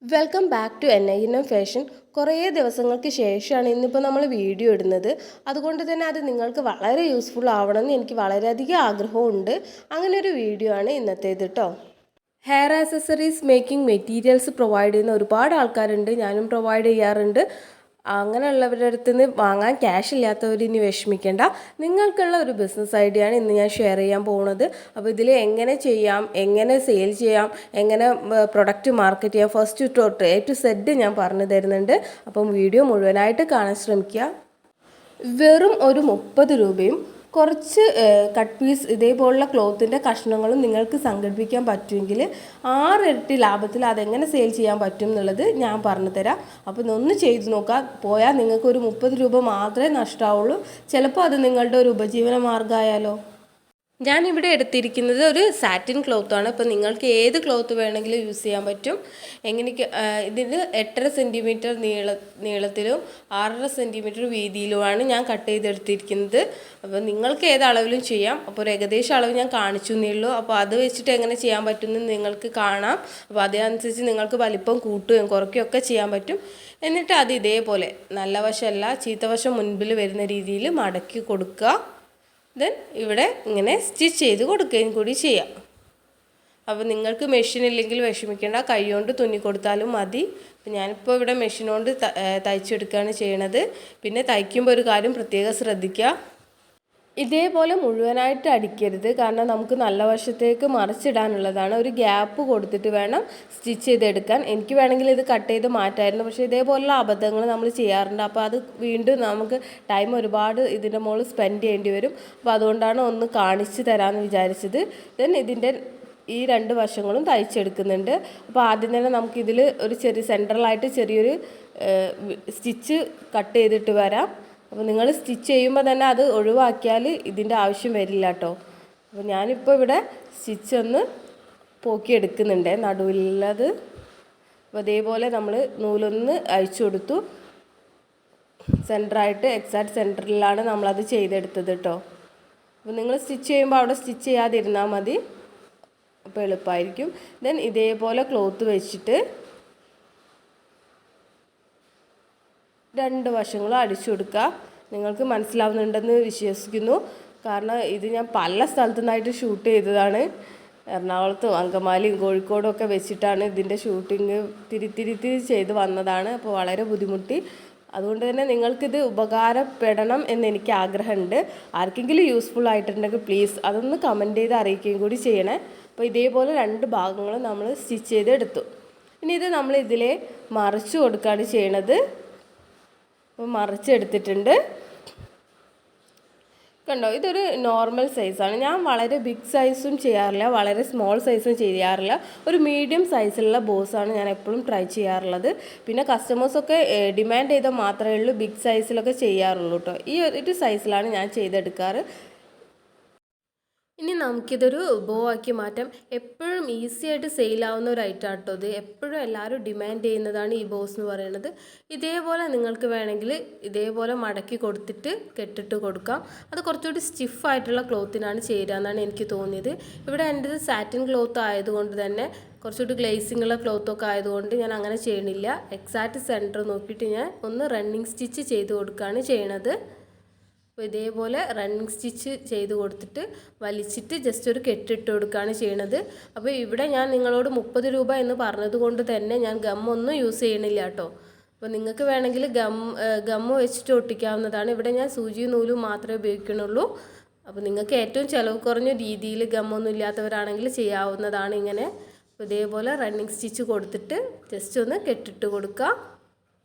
Welcome back to NINM fashion. കുറേ ദിവസങ്ങൾക്ക് ശേഷമാണ് ഇന്നിപ്പോൾ നമ്മൾ വീഡിയോ ഇടുന്നത്. അതുകൊണ്ട് തന്നെ അത് നിങ്ങൾക്ക് വളരെ യൂസ്ഫുൾ ആവണമെന്ന് എനിക്ക് വളരെയധികം ആഗ്രഹമുണ്ട്. അങ്ങനെ ഒരു വീഡിയോ ആണ് ഇന്നത്തേത് കേട്ടോ. Hair accessories making materials provide ചെയ്യുന്ന ഒരുപാട് ആൾക്കാരുണ്ട്, ഞാനും പ്രൊവൈഡ് ചെയ്യാറുണ്ട്. അങ്ങനെയുള്ളവരുടെ അടുത്ത് നിന്ന് വാങ്ങാൻ ക്യാഷ് ഇല്ലാത്തവർ ഇനി വിഷമിക്കേണ്ട. നിങ്ങൾക്കുള്ള ഒരു ബിസിനസ് ഐഡിയ ആണ് ഇന്ന് ഞാൻ ഷെയർ ചെയ്യാൻ പോകുന്നത്. അപ്പോൾ ഇതിൽ എങ്ങനെ ചെയ്യാം, എങ്ങനെ സെയിൽ ചെയ്യാം, എങ്ങനെ പ്രൊഡക്റ്റ് മാർക്കറ്റ് ചെയ്യാം, ഫസ്റ്റ് തൊട്ട് A to Z ഞാൻ പറഞ്ഞു തരുന്നുണ്ട്. അപ്പം വീഡിയോ മുഴുവനായിട്ട് കാണാൻ ശ്രമിക്കുക. വെറും ഒരു 30 രൂപയും കുറച്ച് കട്ട് പീസ് ഇതേപോലുള്ള ക്ലോത്തിൻ്റെ കഷ്ണങ്ങളും നിങ്ങൾക്ക് സംഘടിപ്പിക്കാൻ പറ്റുമെങ്കിൽ 6 ഇരട്ടി ലാഭത്തിൽ അതെങ്ങനെ സെയിൽ ചെയ്യാൻ പറ്റും എന്നുള്ളത് ഞാൻ പറഞ്ഞു തരാം. അപ്പോൾ ഒന്ന് ചെയ്ത് നോക്കാം. പോയാൽ നിങ്ങൾക്ക് ഒരു 30 രൂപ മാത്രമേ നഷ്ടമാവുള്ളൂ. ചിലപ്പോൾ അത് നിങ്ങളുടെ ഒരു ഉപജീവന മാർഗ്ഗമായാലോ. ഞാനിവിടെ എടുത്തിരിക്കുന്നത് ഒരു സാറ്റിൻ ക്ലോത്താണ്. ഇപ്പോൾ നിങ്ങൾക്ക് ഏത് ക്ലോത്ത് വേണമെങ്കിലും യൂസ് ചെയ്യാൻ പറ്റും. എങ്ങനെയൊക്കെ ഇതിന് 8.5 സെൻറ്റിമീറ്റർ നീളത്തിലും 6.5 സെൻറ്റിമീറ്റർ വീതിയിലുമാണ് ഞാൻ കട്ട് ചെയ്തെടുത്തിരിക്കുന്നത്. അപ്പോൾ നിങ്ങൾക്ക് ഏത് അളവിലും ചെയ്യാം. അപ്പോൾ ഒരു ഏകദേശം അളവ് ഞാൻ കാണിച്ചു എന്നേ ഉള്ളൂ. അപ്പോൾ അത് വെച്ചിട്ട് എങ്ങനെ ചെയ്യാൻ പറ്റുമെന്ന് നിങ്ങൾക്ക് കാണാം. അപ്പോൾ അതനുസരിച്ച് നിങ്ങൾക്ക് വലിപ്പം കൂട്ടുകയും കുറയ്ക്കുകയൊക്കെ ചെയ്യാൻ പറ്റും. എന്നിട്ട് അത് ഇതേപോലെ നല്ല വശമല്ല ചീത്ത വശം മുൻപിൽ വരുന്ന രീതിയിൽ മടക്കി കൊടുക്കുക. ദെൻ ഇവിടെ ഇങ്ങനെ സ്റ്റിച്ച് ചെയ്ത് കൊടുക്കുകയും കൂടി ചെയ്യാം. അപ്പോൾ നിങ്ങൾക്ക് മെഷീൻ ഇല്ലെങ്കിൽ വിഷമിക്കേണ്ട, കൈ കൊണ്ട് തുന്നി കൊടുത്താലും മതി. അപ്പോൾ ഞാനിപ്പോൾ ഇവിടെ മെഷീൻ കൊണ്ട് തയ്ച്ചെടുക്കുകയാണ് ചെയ്യണത്. പിന്നെ തയ്ക്കുമ്പോൾ ഒരു കാര്യം പ്രത്യേകം ശ്രദ്ധിക്കുക, ഇതേപോലെ മുഴുവനായിട്ട് അടിക്കരുത്. കാരണം നമുക്ക് നല്ല വശത്തേക്ക് മറിച്ചിടാനുള്ളതാണ്. ഒരു ഗ്യാപ്പ് കൊടുത്തിട്ട് വേണം സ്റ്റിച്ച് ചെയ്തെടുക്കാൻ. എനിക്ക് വേണമെങ്കിൽ ഇത് കട്ട് ചെയ്ത് മാറ്റായിരുന്നു, പക്ഷേ ഇതേപോലുള്ള അബദ്ധങ്ങൾ നമ്മൾ ചെയ്യാറുണ്ട്. അപ്പോൾ അത് വീണ്ടും നമുക്ക് ടൈം ഒരുപാട് ഇതിൻ്റെ മുകളിൽ സ്പെൻഡ് ചെയ്യേണ്ടി വരും. അപ്പോൾ അതുകൊണ്ടാണ് ഒന്ന് കാണിച്ച് തരാമെന്ന് വിചാരിച്ചത്. ദെൻ ഇതിൻ്റെ ഈ 2 വശങ്ങളും തയ്ച്ചെടുക്കുന്നുണ്ട്. അപ്പോൾ ആദ്യം തന്നെ നമുക്കിതിൽ ഒരു സെൻട്രലായിട്ട് ചെറിയൊരു സ്റ്റിച്ച് കട്ട് ചെയ്തിട്ട് വരാം. അപ്പോൾ നിങ്ങൾ സ്റ്റിച്ച് ചെയ്യുമ്പോൾ തന്നെ അത് ഒഴിവാക്കിയാൽ ഇതിൻ്റെ ആവശ്യം വരില്ല കേട്ടോ. അപ്പോൾ ഞാനിപ്പോൾ ഇവിടെ സ്റ്റിച്ച് ഒന്ന് പോക്കിയെടുക്കുന്നുണ്ട് നടുവിലുള്ളത്. അപ്പോൾ അതേപോലെ നമ്മൾ നൂലൊന്ന് അഴിച്ചു കൊടുത്തു. സെൻറ്ററായിട്ട് എക്സാക്റ്റ് സെൻറ്ററിലാണ് നമ്മളത് ചെയ്തെടുത്തത് കേട്ടോ. അപ്പോൾ നിങ്ങൾ സ്റ്റിച്ച് ചെയ്യുമ്പോൾ അവിടെ സ്റ്റിച്ച് ചെയ്യാതിരുന്നാൽ മതി, അപ്പോൾ എളുപ്പമായിരിക്കും. ദെൻ ഇതേപോലെ ക്ലോത്ത് വെച്ചിട്ട് 2 വശങ്ങളും അടിച്ചു കൊടുക്കുക. നിങ്ങൾക്ക് മനസ്സിലാവുന്നുണ്ടെന്ന് വിശ്വസിക്കുന്നു. കാരണം ഇത് ഞാൻ പല സ്ഥലത്തു നിന്നായിട്ട് ഷൂട്ട് ചെയ്തതാണ്. എറണാകുളത്തും അങ്കമാലിയും കോഴിക്കോടും ഒക്കെ വെച്ചിട്ടാണ് ഇതിൻ്റെ ഷൂട്ടിങ് തിരി ചെയ്ത് വന്നതാണ്. അപ്പോൾ വളരെ ബുദ്ധിമുട്ടി. അതുകൊണ്ട് തന്നെ നിങ്ങൾക്കിത് ഉപകാരപ്പെടണം എന്നെനിക്ക് ആഗ്രഹമുണ്ട്. ആർക്കെങ്കിലും യൂസ്ഫുൾ ആയിട്ടുണ്ടെങ്കിൽ പ്ലീസ് അതൊന്ന് കമൻറ്റ് ചെയ്ത് അറിയിക്കുകയും കൂടി ചെയ്യണേ. അപ്പോൾ ഇതേപോലെ 2 ഭാഗങ്ങളും നമ്മൾ സ്റ്റിച്ച് ചെയ്തെടുത്തു. ഇനി ഇത് നമ്മൾ ഇതിലെ മറിച്ച് കൊടുക്കുകയാണ് ചെയ്യണത്. അപ്പോൾ മറിച്ചെടുത്തിട്ടുണ്ട് കണ്ടോ. ഇതൊരു നോർമൽ സൈസാണ്. ഞാൻ വളരെ ബിഗ് സൈസും ചെയ്യാറില്ല, വളരെ സ്മോൾ സൈസും ചെയ്യാറില്ല. ഒരു മീഡിയം സൈസിലുള്ള ബോസാണ് ഞാൻ എപ്പോഴും ട്രൈ ചെയ്യാറുള്ളത്. പിന്നെ കസ്റ്റമേഴ്സൊക്കെ ഡിമാൻഡ് ചെയ്താൽ മാത്രമേ ഉള്ളൂ ബിഗ് സൈസിലൊക്കെ ചെയ്യാറുള്ളൂ കേട്ടോ. ഈ ഒരു സൈസിലാണ് ഞാൻ ചെയ്തെടുക്കാറ്. ഇനി നമുക്കിതൊരു ബോ ആക്കി മാറ്റാം. എപ്പോഴും ഈസി ആയിട്ട് സെയിലാവുന്ന ഒരു ഐറ്റം കേട്ടോ ഇത്. എപ്പോഴും എല്ലാവരും ഡിമാൻഡ് ചെയ്യുന്നതാണ് ഈ ബോസ് എന്ന് പറയുന്നത്. ഇതേപോലെ നിങ്ങൾക്ക് വേണമെങ്കിൽ ഇതേപോലെ മടക്കി കൊടുത്തിട്ട് കെട്ടിട്ട് കൊടുക്കാം. അത് കുറച്ചുകൂടി സ്റ്റിഫായിട്ടുള്ള ക്ലോത്തിനാണ് ചേരുക എന്നാണ് എനിക്ക് തോന്നിയത്. ഇവിടെ എൻ്റെത് സാറ്റിൻ ക്ലോത്ത് ആയതുകൊണ്ട് തന്നെ കുറച്ചുകൂടി ഗ്ലേസിംഗ് ഉള്ള ക്ലോത്തൊക്കെ ആയതുകൊണ്ട് ഞാൻ അങ്ങനെ ചെയ്യണില്ല. എക്സാക്റ്റ് സെൻറ്റർ നോക്കിയിട്ട് ഞാൻ ഒന്ന് റണ്ണിങ് സ്റ്റിച്ച് ചെയ്ത് കൊടുക്കുകയാണ് ചെയ്യണത്. അപ്പോൾ ഇതേപോലെ റണ്ണിങ് സ്റ്റിച്ച് ചെയ്ത് കൊടുത്തിട്ട് വലിച്ചിട്ട് ജസ്റ്റ് ഒരു കെട്ടിട്ട് കൊടുക്കുകയാണ് ചെയ്യണത്. അപ്പോൾ ഇവിടെ ഞാൻ നിങ്ങളോട് 30 രൂപ എന്ന് പറഞ്ഞത് കൊണ്ട് തന്നെ ഞാൻ ഗമ്മൊന്നും യൂസ് ചെയ്യണില്ല കേട്ടോ. അപ്പോൾ നിങ്ങൾക്ക് വേണമെങ്കിൽ ഗമ്മ് വെച്ചിട്ട് ഒട്ടിക്കാവുന്നതാണ്. ഇവിടെ ഞാൻ സൂചിയും നൂലും മാത്രമേ ഉപയോഗിക്കണുള്ളൂ. അപ്പോൾ നിങ്ങൾക്ക് ഏറ്റവും ചിലവ് കുറഞ്ഞ രീതിയിൽ ഗമ്മൊന്നും ഇല്ലാത്തവരാണെങ്കിൽ ചെയ്യാവുന്നതാണ് ഇങ്ങനെ. അപ്പോൾ ഇതേപോലെ റണ്ണിങ് സ്റ്റിച്ച് കൊടുത്തിട്ട് ജസ്റ്റ് ഒന്ന് കെട്ടിട്ട് കൊടുക്കുക.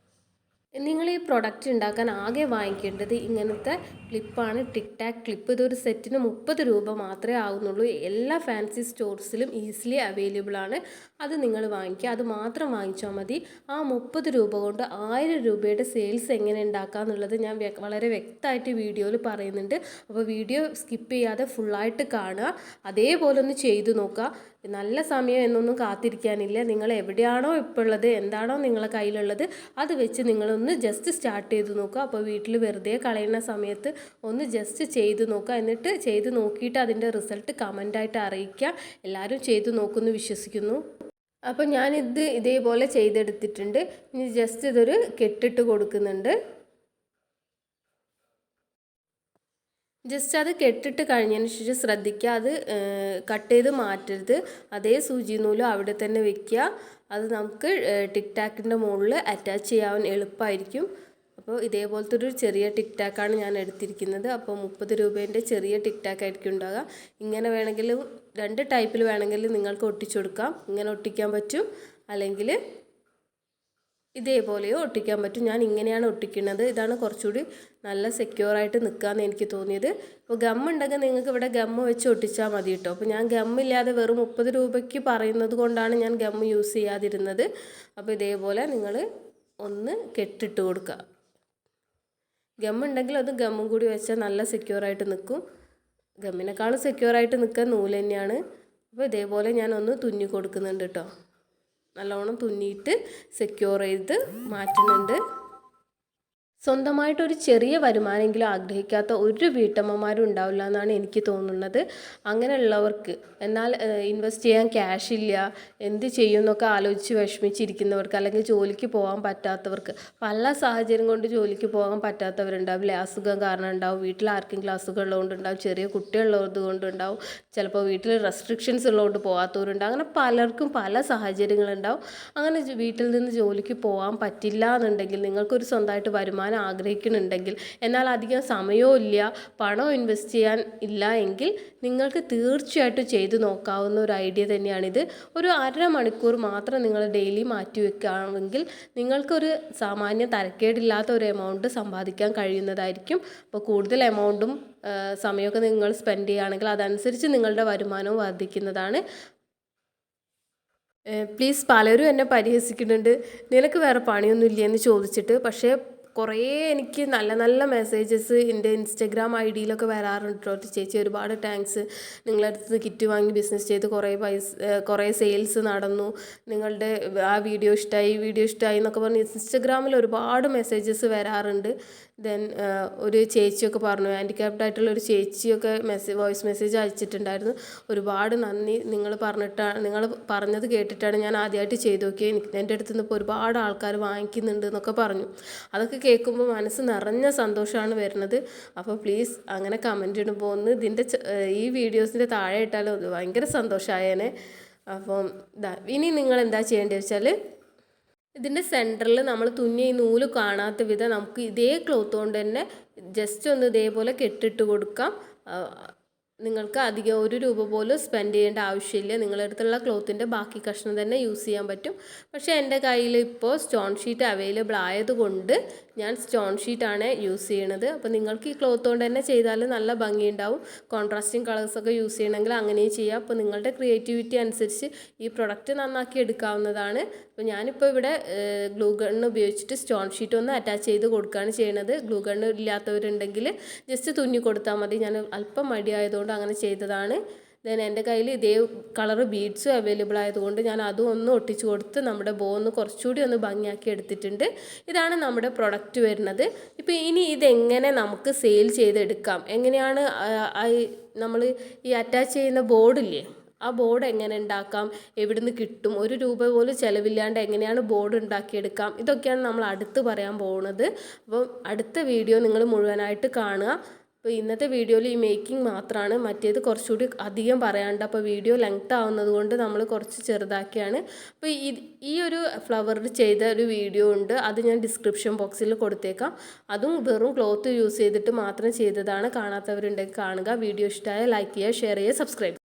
നിങ്ങൾ ഈ പ്രൊഡക്റ്റ് ഉണ്ടാക്കാൻ ആകെ വാങ്ങിക്കേണ്ടത് ഇങ്ങനത്തെ ക്ലിപ്പാണ്, ടിക് ടാക് ക്ലിപ്പ്. ഇതൊരു സെറ്റിന് 30 രൂപ മാത്രമേ ആകുന്നുള്ളൂ. എല്ലാ ഫാൻസി സ്റ്റോർസിലും ഈസിലി അവൈലബിൾ ആണ്. അത് നിങ്ങൾ വാങ്ങിക്കുക, അത് മാത്രം വാങ്ങിച്ചാൽ മതി. ആ 30 രൂപ കൊണ്ട് 1000 രൂപയുടെ സെയിൽസ് എങ്ങനെ ഉണ്ടാക്കുക എന്നുള്ളത് ഞാൻ വളരെ വ്യക്തമായിട്ട് വീഡിയോയിൽ പറയുന്നുണ്ട്. അപ്പോൾ വീഡിയോ സ്കിപ്പ് ചെയ്യാതെ ഫുള്ളായിട്ട് കാണുക, അതേപോലെ ഒന്ന് ചെയ്തു നോക്കുക. നല്ല സമയം എന്നൊന്നും കാത്തിരിക്കാനില്ല. നിങ്ങൾ എവിടെയാണോ ഇപ്പോൾ ഉള്ളത്, എന്താണോ നിങ്ങളെ കയ്യിലുള്ളത്, അത് വെച്ച് നിങ്ങളൊന്ന് ജസ്റ്റ് സ്റ്റാർട്ട് ചെയ്ത് നോക്കുക. അപ്പോൾ വീട്ടിൽ വെറുതെ കളയുന്ന സമയത്ത് ഒന്ന് ജസ്റ്റ് ചെയ്ത് നോക്കുക. എന്നിട്ട് ചെയ്ത് നോക്കിയിട്ട് അതിൻ്റെ റിസൾട്ട് കമൻ്റായിട്ട് അറിയിക്കുക. എല്ലാവരും ചെയ്ത് നോക്കുമെന്ന് വിശ്വസിക്കുന്നു. അപ്പോൾ ഞാനിത് ഇതേപോലെ ചെയ്തെടുത്തിട്ടുണ്ട്. ഇനി ജസ്റ്റ് ഇതൊരു കെട്ടിട്ട് കൊടുക്കുന്നുണ്ട്. ജസ്റ്റ് അത് കെട്ടിട്ട് കഴിഞ്ഞതിന് ശേഷം ശ്രദ്ധിക്കുക, അത് കട്ട് ചെയ്ത് മാറ്റരുത്. അതേ സൂചി നൂലും അവിടെ തന്നെ വെക്കുക. അത് നമുക്ക് ടിക് ടാക്കിൻ്റെ മുകളിൽ അറ്റാച്ച് ചെയ്യാൻ എളുപ്പമായിരിക്കും. അപ്പോൾ ഇതേപോലത്തെ ഒരു ചെറിയ ടിക് ടാക്കാണ് ഞാൻ എടുത്തിരിക്കുന്നത്. അപ്പോൾ 30 രൂപേൻ്റെ ചെറിയ ടിക് ടാക്ക് ആയിരിക്കും ഉണ്ടാകുക. ഇങ്ങനെ വേണമെങ്കിൽ 2 ടൈപ്പിൽ വേണമെങ്കിൽ നിങ്ങൾക്ക് ഒട്ടിച്ചു കൊടുക്കാം. ഇങ്ങനെ ഒട്ടിക്കാൻ പറ്റും, അല്ലെങ്കിൽ ഇതേപോലെയോ ഒട്ടിക്കാൻ പറ്റും. ഞാൻ ഇങ്ങനെയാണ് ഒട്ടിക്കുന്നത്. ഇതാണ് കുറച്ചുകൂടി നല്ല സെക്യൂറായിട്ട് നിൽക്കാമെന്ന് എനിക്ക് തോന്നിയത്. അപ്പോൾ ഗമ്മുണ്ടെങ്കിൽ നിങ്ങൾക്ക് ഇവിടെ ഗമ്മ് വെച്ച് ഒട്ടിച്ചാൽ മതി കേട്ടോ. അപ്പോൾ ഞാൻ ഗമ്മില്ലാതെ വെറും 30 രൂപയ്ക്ക് പറയുന്നത് കൊണ്ടാണ് ഞാൻ ഗമ്മ് യൂസ് ചെയ്യാതിരുന്നത്. അപ്പോൾ ഇതേപോലെ നിങ്ങൾ ഒന്ന് കെട്ടിട്ട് കൊടുക്കുക. ഗമ്മുണ്ടെങ്കിൽ അത് ഗമ്മും കൂടി വെച്ചാൽ നല്ല സെക്യൂറായിട്ട് നിൽക്കും. ഗമ്മിനേക്കാളും സെക്യൂറായിട്ട് നിൽക്കാൻ നൂല് തന്നെയാണ്. അപ്പോൾ ഇതേപോലെ ഞാൻ ഒന്ന് തുന്നി കൊടുക്കുന്നുണ്ട് കേട്ടോ. നല്ലോണം തുന്നിയിട്ട് സെക്യൂർ ചെയ്ത് മാറ്റുന്നുണ്ട്. സ്വന്തമായിട്ടൊരു ചെറിയ വരുമാനമെങ്കിലും ആഗ്രഹിക്കാത്ത ഒരു വീട്ടമ്മമാരും ഉണ്ടാവില്ല എന്നാണ് എനിക്ക് തോന്നുന്നത്. അങ്ങനെയുള്ളവർക്ക്, എന്നാൽ ഇൻവെസ്റ്റ് ചെയ്യാൻ ക്യാഷ് ഇല്ല, എന്ത് ചെയ്യുമെന്നൊക്കെ ആലോചിച്ച് വിഷമിച്ചിരിക്കുന്നവർക്ക്, അല്ലെങ്കിൽ ജോലിക്ക് പോകാൻ പറ്റാത്തവർക്ക്, പല സാഹചര്യം കൊണ്ട് ജോലിക്ക് പോകാൻ പറ്റാത്തവരുണ്ടാവില്ലേ. അസുഖം കാരണം ഉണ്ടാവും, വീട്ടിൽ ആർക്കെങ്കിലും അസുഖം ഉള്ളതുകൊണ്ടുണ്ടാവും, ചെറിയ കുട്ടികളുള്ളത് കൊണ്ടുണ്ടാവും, ചിലപ്പോൾ വീട്ടിൽ റെസ്ട്രിക്ഷൻസ് ഉള്ളതുകൊണ്ട് പോകാത്തവരുണ്ടാവും. അങ്ങനെ പലർക്കും പല സാഹചര്യങ്ങളുണ്ടാവും. അങ്ങനെ വീട്ടിൽ നിന്ന് ജോലിക്ക് പോകാൻ പറ്റില്ല എന്നുണ്ടെങ്കിൽ, നിങ്ങൾക്കൊരു സ്വന്തമായിട്ട് വരുമാനം ആഗ്രഹിക്കുന്നുണ്ടെങ്കിൽ, എന്നാൽ അധികം സമയവും ഇല്ല, പണം ഇൻവെസ്റ്റ് ചെയ്യാൻ ഇല്ല എങ്കിൽ നിങ്ങൾക്ക് തീർച്ചയായിട്ടും ചെയ്തു നോക്കാവുന്ന ഒരു ഐഡിയ തന്നെയാണിത്. ഒരു 1/2 മണിക്കൂർ മാത്രം നിങ്ങൾ ഡെയിലി മാറ്റി വെക്കുകയാണെങ്കിൽ നിങ്ങൾക്കൊരു സാമാന്യ തരക്കേടില്ലാത്ത ഒരു എമൗണ്ട് സമ്പാദിക്കാൻ കഴിയുന്നതായിരിക്കും. അപ്പോൾ കൂടുതൽ എമൗണ്ടും സമയമൊക്കെ നിങ്ങൾ സ്പെൻഡ് ചെയ്യുകയാണെങ്കിൽ അതനുസരിച്ച് നിങ്ങളുടെ വരുമാനവും വർദ്ധിക്കുന്നതാണ്. പ്ലീസ്, പലരും എന്നെ പരിഹസിക്കുന്നുണ്ട്, നിനക്ക് വേറെ പണിയൊന്നും ഇല്ലയെന്ന് ചോദിച്ചിട്ട്. പക്ഷേ കുറേ എനിക്ക് നല്ല നല്ല മെസ്സേജസ് എൻ്റെ ഇൻസ്റ്റഗ്രാം ഐഡിയിലൊക്കെ വരാറുണ്ട് കേട്ടോ. ചേച്ചി ഒരുപാട് താങ്ക്സ്, നിങ്ങളുടെ അടുത്ത് കിറ്റ് വാങ്ങി ബിസിനസ് ചെയ്ത് കുറേ സെയിൽസ് നടന്നു, നിങ്ങളുടെ ആ വീഡിയോ ഇഷ്ടമായി എന്നൊക്കെ പറഞ്ഞ് ഇൻസ്റ്റഗ്രാമിൽ ഒരുപാട് മെസ്സേജസ് വരാറുണ്ട്. ദെൻ ഒരു ചേച്ചിയൊക്കെ പറഞ്ഞു, ഹാൻഡിക്യാപ്ഡ് ആയിട്ടുള്ള ഒരു ചേച്ചിയൊക്കെ വോയിസ് മെസ്സേജ് അയച്ചിട്ടുണ്ടായിരുന്നു. ഒരുപാട് നന്ദി, നിങ്ങൾ പറഞ്ഞത് കേട്ടിട്ടാണ് ഞാൻ ആദ്യമായിട്ട് ചെയ്ത് നോക്കിയത്, എൻ്റെ അടുത്ത് നിന്ന് ഇപ്പോൾ ഒരുപാട് ആൾക്കാർ വാങ്ങിക്കുന്നുണ്ട് എന്നൊക്കെ പറഞ്ഞു. അതൊക്കെ കേൾക്കുമ്പോൾ മനസ്സ് നിറഞ്ഞ സന്തോഷമാണ് വരുന്നത്. അപ്പോൾ പ്ലീസ് അങ്ങനെ കമൻറ്റ് ഇടുമ്പോൾ ഒന്ന് ഈ വീഡിയോസിൻ്റെ താഴെ ഇട്ടാലും ഭയങ്കര സന്തോഷമായേനെ. അപ്പം ഇനി നിങ്ങൾ എന്താ ചെയ്യേണ്ടത് വെച്ചാൽ, ഇതിൻ്റെ സെൻറ്ററിൽ നമ്മൾ തുന്നിയ ഈ നൂല് കാണാത്ത വിധം നമുക്ക് ഇതേ ക്ലോത്ത് കൊണ്ട് തന്നെ ജസ്റ്റ് ഒന്ന് ഇതേപോലെ കെട്ടിട്ട് കൊടുക്കാം. നിങ്ങൾക്ക് അധികം 1 രൂപ പോലും സ്പെൻഡ് ചെയ്യേണ്ട ആവശ്യമില്ല. നിങ്ങളുടെ അടുത്തുള്ള ക്ലോത്തിൻ്റെ ബാക്കി കഷ്ണം തന്നെ യൂസ് ചെയ്യാൻ പറ്റും. പക്ഷേ എൻ്റെ കയ്യിൽ ഇപ്പോൾ സ്റ്റോൺ ഷീറ്റ് അവൈലബിൾ ആയതുകൊണ്ട് ഞാൻ സ്റ്റോൺ ഷീറ്റാണ് യൂസ് ചെയ്യണത്. അപ്പോൾ നിങ്ങൾക്ക് ഈ ക്ലോത്ത് കൊണ്ട് തന്നെ ചെയ്താൽ നല്ല ഭംഗിയുണ്ടാവും. കോൺട്രാസ്റ്റിംഗ് കളേഴ്സൊക്കെ യൂസ് ചെയ്യണമെങ്കിൽ അങ്ങനെയും ചെയ്യാം. അപ്പോൾ നിങ്ങളുടെ ക്രിയേറ്റിവിറ്റി അനുസരിച്ച് ഈ പ്രൊഡക്റ്റ് നന്നാക്കി എടുക്കാവുന്നതാണ്. അപ്പോൾ ഞാനിപ്പോൾ ഇവിടെ ഗ്ലൂ ഗണ്ണ് ഉപയോഗിച്ചിട്ട് സ്റ്റോൺ ഷീറ്റ് ഒന്ന് അറ്റാച്ച് ചെയ്ത് കൊടുക്കുകയാണ് ചെയ്യുന്നത്. ഗ്ലൂ ഗണ്ണ് ഇല്ലാത്തവരുണ്ടെങ്കിൽ ജസ്റ്റ് തുന്നി കൊടുത്താൽ മതി. ഞാൻ അല്പം മടിയായതുകൊണ്ട് അങ്ങനെ ചെയ്തതാണ്. ദെൻ എൻ്റെ കയ്യിൽ ഇതേ കളർ ബീഡ്സും അവൈലബിൾ ആയതുകൊണ്ട് ഞാൻ അതും ഒന്ന് ഒട്ടിച്ചു കൊടുത്ത് നമ്മുടെ ബോ ഒന്ന് കുറച്ചുകൂടി ഒന്ന് ഭംഗിയാക്കി എടുത്തിട്ടുണ്ട്. ഇതാണ് നമ്മുടെ പ്രൊഡക്റ്റ് വരുന്നത്. ഇപ്പോൾ ഇനി ഇതെങ്ങനെ നമുക്ക് സെയിൽ ചെയ്തെടുക്കാം, എങ്ങനെയാണ് നമ്മൾ ഈ അറ്റാച്ച് ചെയ്യുന്ന ബോർഡില്ലേ, ആ ബോർഡ് എങ്ങനെ ഉണ്ടാക്കാം, എവിടുന്ന് കിട്ടും, 1 രൂപ പോലും ചിലവില്ലാണ്ട് എങ്ങനെയാണ് ബോർഡ് ഉണ്ടാക്കിയെടുക്കാം, ഇതൊക്കെയാണ് നമ്മൾ അടുത്ത് പറയാൻ പോകുന്നത്. അപ്പം അടുത്ത വീഡിയോ നിങ്ങൾ മുഴുവനായിട്ട് കാണുക. അപ്പോൾ ഇന്നത്തെ വീഡിയോയിൽ ഈ മേക്കിംഗ് മാത്രമാണ്, മറ്റേത് കുറച്ചുകൂടി അധികം പറയാണ്ട്. അപ്പോൾ വീഡിയോ ലെങ്ത് ആവുന്നത് കൊണ്ട് നമ്മൾ കുറച്ച് ചെറുതാക്കിയാണ്. അപ്പോൾ ഈ ഒരു ഫ്ലവറിൽ ചെയ്ത ഒരു വീഡിയോ ഉണ്ട്, അത് ഞാൻ ഡിസ്ക്രിപ്ഷൻ ബോക്സിൽ കൊടുത്തേക്കാം. അതും വെറും ക്ലോത്ത് യൂസ് ചെയ്തിട്ട് മാത്രം ചെയ്തതാണ്. കാണാത്തവരുണ്ടെങ്കിൽ കാണുക. വീഡിയോ ഇഷ്ടമായ ലൈക്ക് ചെയ്യുക, ഷെയർ ചെയ്യുക, സബ്സ്ക്രൈബ്.